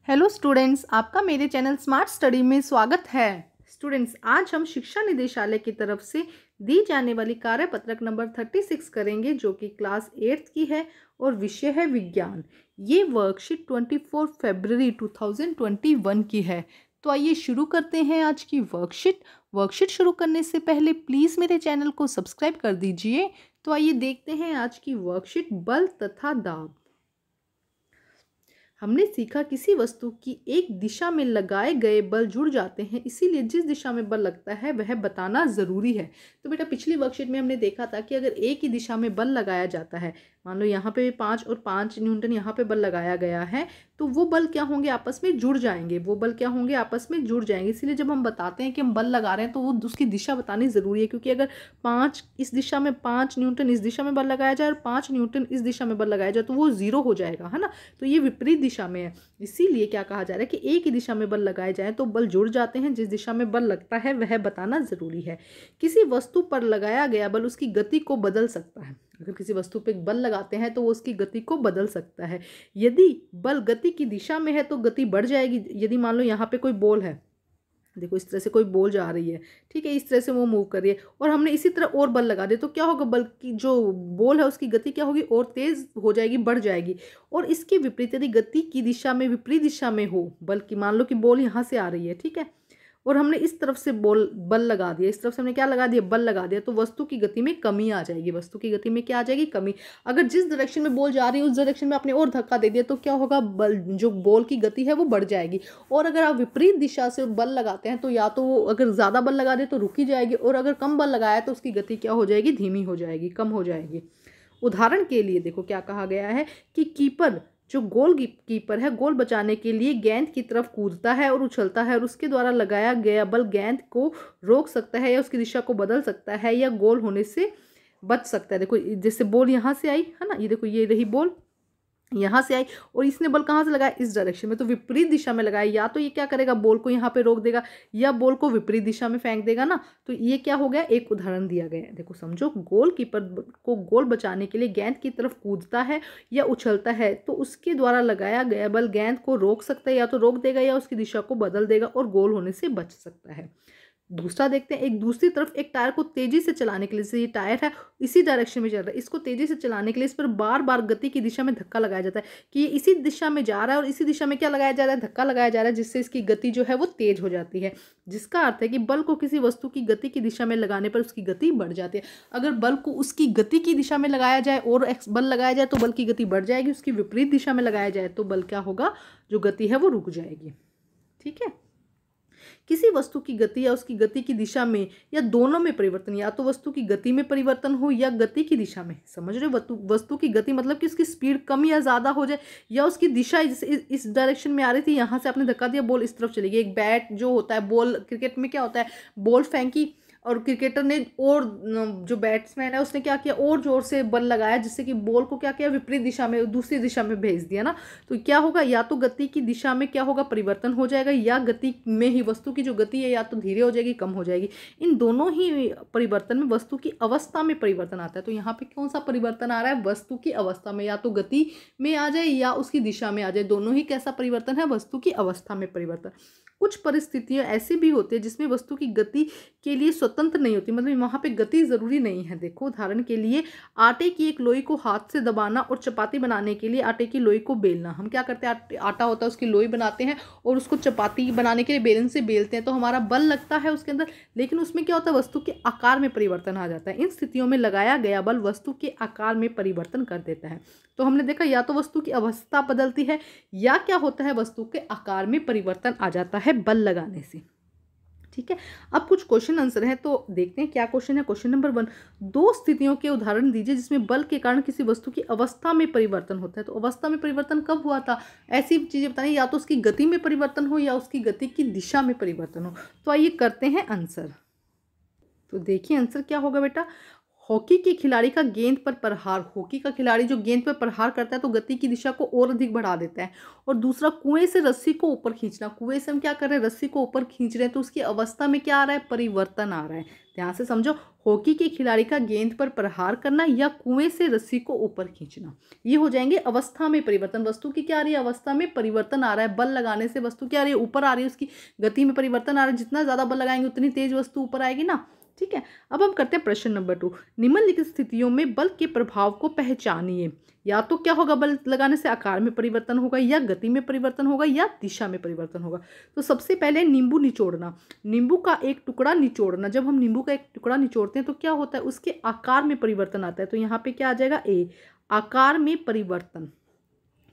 Hello students, आपका मेरे channel smart study में स्वागत है। स्टूडेंट्स, आज हम शिक्षा निदेशालय की तरफ से दी जाने वाली कार्यपत्रक नंबर 36 करेंगे, जो कि क्लास 8th की है और विषय है विज्ञान। ये वर्कशीट 24 फरवरी 2021 की है। तो आइए शुरू करते हैं आज की वर्कशीट शुरू करने से पहले प्लीज़ मेरे चैनल को सब्सक्राइब कर दीजिए। तो आइए देखते हैं आज की वर्कशीट, बल तथा दाब। हमने सीखा किसी वस्तु की एक दिशा में लगाए गए बल जुड़ जाते हैं, इसीलिए जिस दिशा में बल लगता है वह बताना ज़रूरी है। तो बेटा, पिछली वर्कशीट में हमने देखा था कि अगर एक ही दिशा में बल लगाया जाता है, मान लो यहाँ पे 5 और 5 न्यूटन यहाँ पे बल लगाया गया है, तो वो बल क्या होंगे, आपस में जुड़ जाएंगे। वो बल क्या होंगे, आपस में जुड़ जाएंगे। इसीलिए जब हम बताते हैं कि हम बल लगा रहे हैं तो वो उसकी दिशा बतानी ज़रूरी है, क्योंकि अगर 5 इस दिशा में 5 न्यूटन इस दिशा में बल लगाया जाए और 5 न्यूटन इस दिशा में बल लगाया जाए तो वो 0 हो जाएगा, है ना। तो ये विपरीत दिशा में है। इसीलिए क्या कहा जा रहा है कि एक ही दिशा में बल लगाए जाए तो बल जुड़ जाते हैं। जिस दिशा में बल लगता है वह बताना ज़रूरी है। किसी वस्तु पर लगाया गया बल उसकी गति को बदल सकता है। अगर किसी वस्तु पे बल लगाते हैं तो वो उसकी गति को बदल सकता है। यदि बल गति की दिशा में है तो गति बढ़ जाएगी। यदि मान लो यहाँ पे कोई बॉल है, देखो इस तरह से कोई बॉल जा रही है, ठीक है, इस तरह से वो मूव कर रही है और हमने इसी तरह और बल लगा दिया तो क्या होगा, बल की जो बॉल है उसकी गति क्या होगी, और तेज हो जाएगी, बढ़ जाएगी। और इसके विपरीत यदि गति की दिशा में विपरीत दिशा में हो, बल्कि मान लो कि बॉल यहाँ से आ रही है, ठीक है, और हमने इस तरफ से बल लगा दिया, इस तरफ से हमने क्या लगा दिया, बल लगा दिया, तो वस्तु की गति में कमी आ जाएगी। वस्तु की गति में क्या आ जाएगी, कमी। अगर जिस डायरेक्शन में बॉल जा रही है उस डायरेक्शन में आपने और धक्का दे दिया तो क्या होगा, बल जो बॉल की गति है वो बढ़ जाएगी। और अगर आप विपरीत दिशा से बल लगाते हैं तो या तो वो अगर ज़्यादा बल लगा दे तो रुकी जाएगी, और अगर कम बल लगाया तो उसकी गति क्या हो जाएगी, धीमी हो जाएगी, कम हो जाएगी। उदाहरण के लिए देखो क्या कहा गया है कि कीपर जो कीपर है गोल बचाने के लिए गेंद की तरफ कूदता है और उछलता है, और उसके द्वारा लगाया गया बल गेंद को रोक सकता है या उसकी दिशा को बदल सकता है या गोल होने से बच सकता है। देखो जैसे बॉल यहाँ से आई है ना, ये देखो ये रही बॉल, यहाँ से आई और इसने बल कहाँ से लगाया, इस डायरेक्शन में, तो विपरीत दिशा में लगाया। या तो ये क्या करेगा, बॉल को यहाँ पे रोक देगा या बॉल को विपरीत दिशा में फेंक देगा ना। तो ये क्या हो गया, एक उदाहरण दिया गया है। देखो समझो, गोलकीपर को गोल बचाने के लिए गेंद की तरफ कूदता है या उछलता है तो उसके द्वारा लगाया गया बल गेंद को रोक सकता है, या तो रोक देगा या उसकी दिशा को बदल देगा और गोल होने से बच सकता है। दूसरा देखते हैं, एक दूसरी तरफ एक टायर को तेजी से चलाने के लिए, जैसे ये टायर है इसी डायरेक्शन में चल रहा है, इसको तेजी से चलाने के लिए इस पर बार बार गति की दिशा में धक्का लगाया जाता है कि ये इसी दिशा में जा रहा है और इसी दिशा में क्या लगाया जा रहा है, धक्का लगाया जा रहा है, जिससे इसकी गति जो है वो तेज हो जाती है। जिसका अर्थ है कि बल को किसी वस्तु की गति की दिशा में लगाने पर उसकी गति बढ़ जाती है। अगर बल को उसकी गति की दिशा में लगाया जाए और बल लगाया जाए तो बल की गति बढ़ जाएगी, उसकी विपरीत दिशा में लगाया जाए तो बल क्या होगा, जो गति है वो रुक जाएगी। ठीक है। किसी वस्तु की गति या उसकी गति की दिशा में या दोनों में परिवर्तन, या तो वस्तु की गति में परिवर्तन हो या गति की दिशा में, समझ रहे हो, वस्तु की गति मतलब कि उसकी स्पीड कम या ज़्यादा हो जाए, या उसकी दिशा जैसे इस डायरेक्शन में आ रही थी, यहाँ से आपने धक्का दिया, बॉल इस तरफ चली गई। एक बैट जो होता है, बॉल क्रिकेट में क्या होता है, बॉल फेंकी और क्रिकेटर ने और जो बैट्समैन है उसने क्या किया, और जोर से बल लगाया, जिससे कि बॉल को क्या किया, विपरीत दिशा में, दूसरी दिशा में भेज दिया ना। तो क्या होगा, या तो गति की दिशा में क्या होगा, परिवर्तन हो जाएगा, या गति में ही वस्तु की जो गति है या तो धीरे हो जाएगी, कम हो जाएगी। इन दोनों ही परिवर्तन में वस्तु की अवस्था में परिवर्तन आता है। तो यहाँ पे कौन सा परिवर्तन आ रहा है, वस्तु की अवस्था में, या तो गति में आ जाए या उसकी दिशा में आ जाए, दोनों ही कैसा परिवर्तन है, वस्तु की अवस्था में परिवर्तन। कुछ परिस्थितियां ऐसी भी होती है जिसमें वस्तु की गति के लिए स्वतंत्र नहीं होती, मतलब वहाँ पे गति ज़रूरी नहीं है। देखो उदाहरण के लिए, आटे की एक लोई को हाथ से दबाना और चपाती बनाने के लिए आटे की लोई को बेलना। हम क्या करते हैं, आटा होता है उसकी लोई बनाते हैं और उसको चपाती बनाने के लिए बेलन से बेलते हैं, तो हमारा बल लगता है उसके अंदर, लेकिन उसमें क्या होता है, वस्तु के आकार में परिवर्तन आ जाता है। इन स्थितियों में लगाया गया बल वस्तु के आकार में परिवर्तन कर देता है। तो हमने देखा, या तो वस्तु की अवस्था बदलती है या क्या होता है, वस्तु के आकार में परिवर्तन आ जाता है बल लगाने से। ठीक है। अब कुछ क्वेश्चन आंसर हैं, तो देखते हैं क्या क्वेश्चन है। क्वेश्चन नंबर 1, दो स्थितियों के उदाहरण दीजिए जिसमें बल के कारण किसी वस्तु की अवस्था में परिवर्तन होता है। तो अवस्था में परिवर्तन कब हुआ था, ऐसी चीजें बतानी, या तो उसकी गति में परिवर्तन हो या उसकी गति की दिशा में परिवर्तन हो। तो आइए करते हैं आंसर। तो देखिए आंसर क्या होगा बेटा, हॉकी के खिलाड़ी का गेंद पर प्रहार, हॉकी का खिलाड़ी जो गेंद पर प्रहार करता है तो गति की दिशा को और अधिक बढ़ा देता है। और दूसरा, कुएं से रस्सी को ऊपर खींचना, कुएं से हम क्या कर रहे हैं, रस्सी को ऊपर खींच रहे हैं, तो उसकी अवस्था में क्या आ रहा है, परिवर्तन आ रहा है। ध्यान से समझो, हॉकी के खिलाड़ी का गेंद पर प्रहार करना या कुएं से रस्सी को ऊपर खींचना, ये हो जाएंगे अवस्था में परिवर्तन। वस्तु की क्या आ रही है, अवस्था में परिवर्तन आ रहा है। बल लगाने से वस्तु क्या आ रही है, ऊपर आ रही है, उसकी गति में परिवर्तन आ रहा है। जितना ज्यादा बल लगाएंगे उतनी तेज वस्तु ऊपर आएगी ना। ठीक है, अब हम करते हैं प्रश्न नंबर 2। निम्नलिखित स्थितियों में बल के प्रभाव को पहचानिए। या तो क्या होगा, बल लगाने से आकार में परिवर्तन होगा, या गति में परिवर्तन होगा, या दिशा में परिवर्तन होगा। तो सबसे पहले नींबू निचोड़ना, नींबू का एक टुकड़ा निचोड़ना। जब हम नींबू का एक टुकड़ा निचोड़ते हैं तो क्या होता है, उसके आकार में परिवर्तन आता है। तो यहाँ पे क्या आ जाएगा, ए, आकार में परिवर्तन।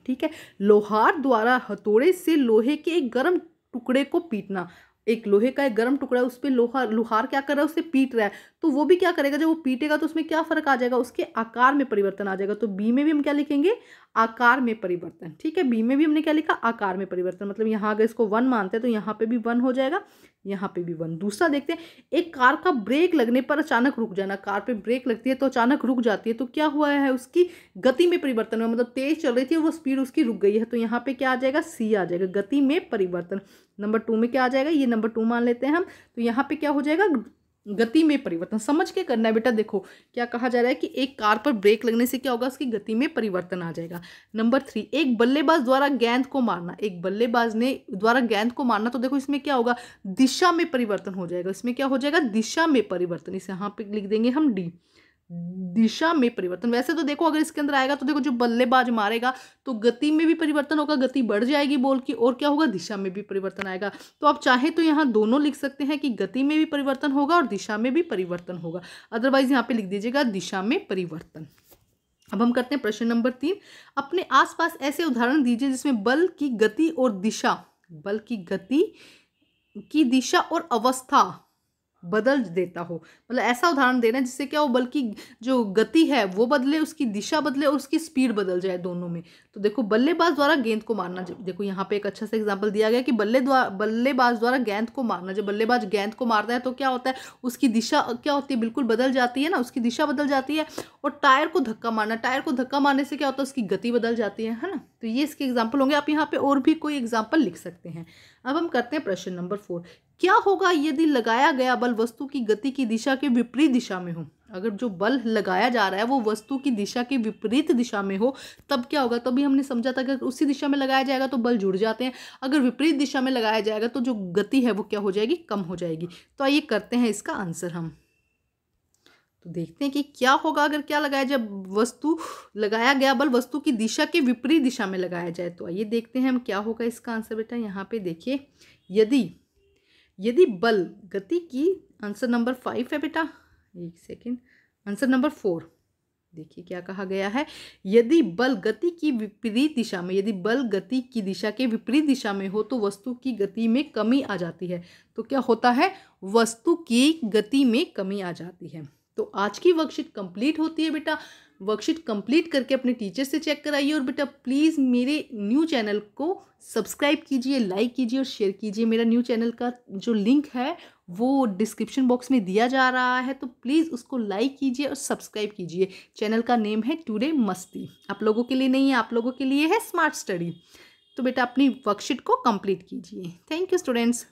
ठीक है, लोहार द्वारा हथौड़े से लोहे के एक गर्म टुकड़े को पीटना। एक लोहे का एक गर्म टुकड़ा है, उस पर लोहार क्या कर रहा है, उससे पीट रहा है। तो वो भी क्या करेगा, जब वो पीटेगा तो उसमें क्या फर्क आ जाएगा, उसके आकार में परिवर्तन आ जाएगा। तो बी में भी हम क्या लिखेंगे, आकार में परिवर्तन। ठीक है, बी में भी हमने क्या लिखा, आकार में परिवर्तन। मतलब यहाँ अगर इसको 1 मानते हैं तो यहाँ पे भी 1 हो जाएगा, यहाँ पे भी 1। दूसरा देखते हैं, एक कार का ब्रेक लगने पर अचानक रुक जाना। कार पे ब्रेक लगती है तो अचानक रुक जाती है, तो क्या हुआ है, उसकी गति में परिवर्तन हुआ। मतलब तेज चल रही थी, वो स्पीड उसकी रुक गई है। तो यहाँ पे क्या आ जाएगा, सी आ जाएगा, गति में परिवर्तन। नंबर 2 में क्या आ जाएगा, ये नंबर 2 मान लेते हैं हम। तो यहाँ पे क्या हो जाएगा, गति में परिवर्तन। समझ के करना है बेटा। देखो क्या कहा जा रहा है कि एक कार पर ब्रेक लगने से क्या होगा, उसकी गति में परिवर्तन आ जाएगा। नंबर 3, एक बल्लेबाज द्वारा गेंद को मारना। एक बल्लेबाज ने द्वारा गेंद को मारना, तो देखो इसमें क्या होगा, दिशा में परिवर्तन हो जाएगा। इसमें क्या हो जाएगा, दिशा में परिवर्तन। इसे यहाँ पे लिख देंगे हम डी, दिशा में परिवर्तन। वैसे तो देखो अगर इसके अंदर आएगा तो देखो जो बल्लेबाज मारेगा तो गति में भी परिवर्तन होगा, गति बढ़ जाएगी बॉल की, और क्या होगा, दिशा में भी परिवर्तन आएगा। तो आप चाहे तो यहाँ दोनों लिख सकते हैं कि गति में भी परिवर्तन होगा और दिशा में भी परिवर्तन होगा। अदरवाइज यहाँ पे लिख दीजिएगा दिशा में परिवर्तन। अब हम करते हैं प्रश्न नंबर 3। अपने आसपास ऐसे उदाहरण दीजिए जिसमें बल की गति और दिशा, बल की गति की दिशा और अवस्था बदल देता हो। मतलब ऐसा उदाहरण देना है जिससे क्या हो, बल की जो गति है वो बदले, उसकी दिशा बदले और उसकी स्पीड बदल जाए दोनों में। तो देखो बल्लेबाज द्वारा गेंद को मारना। देखो यहाँ पे एक अच्छा सा एग्जांपल दिया गया कि बल्लेबाज द्वारा गेंद को मारना। जब बल्लेबाज गेंद को मारता है तो क्या होता है, उसकी दिशा क्या होती है, बिल्कुल बदल जाती है ना, उसकी दिशा बदल जाती है। और टायर को धक्का मारना, टायर को धक्का मारने से क्या होता है, उसकी गति बदल जाती है ना। तो ये इसके एग्जाम्पल होंगे। आप यहाँ पे और भी कोई एग्जाम्पल लिख सकते हैं। अब हम करते हैं प्रश्न नंबर 4। क्या होगा यदि लगाया गया बल वस्तु की गति की दिशा के विपरीत दिशा में हो। अगर जो बल लगाया जा रहा है वो वस्तु की दिशा के विपरीत दिशा में हो तब क्या होगा। तभी हमने समझा था कि अगर उसी दिशा में लगाया जाएगा तो बल जुड़ जाते हैं, अगर विपरीत दिशा में लगाया जाएगा तो जो गति है वो क्या हो जाएगी, कम हो जाएगी। तो आइए करते हैं इसका आंसर हम। तो देखते हैं कि क्या होगा अगर क्या लगाया जाए, वस्तु लगाया गया बल वस्तु की दिशा के विपरीत दिशा में लगाया जाए। तो आइए देखते हैं हम क्या होगा इसका आंसर। बेटा यहाँ पे देखिए, यदि बल गति की, आंसर नंबर 5 है बेटा, एक सेकेंड, आंसर नंबर 4। देखिए क्या कहा गया है, यदि बल गति की विपरीत दिशा में, यदि बल गति की दिशा के विपरीत दिशा में हो तो वस्तु की गति में कमी आ जाती है। तो क्या होता है, वस्तु की गति में कमी आ जाती है। तो आज की वर्कशीट कंप्लीट होती है बेटा। वर्कशीट कंप्लीट करके अपने टीचर से चेक कराइए। और बेटा प्लीज़ मेरे न्यू चैनल को सब्सक्राइब कीजिए, लाइक कीजिए और शेयर कीजिए। मेरा न्यू चैनल का जो लिंक है वो डिस्क्रिप्शन बॉक्स में दिया जा रहा है, तो प्लीज़ उसको लाइक कीजिए और सब्सक्राइब कीजिए। चैनल का नेम है टुडे मस्ती। आप लोगों के लिए नहीं है, आप लोगों के लिए है स्मार्ट स्टडी। तो बेटा अपनी वर्कशीट को कंप्लीट कीजिए। Thank you students.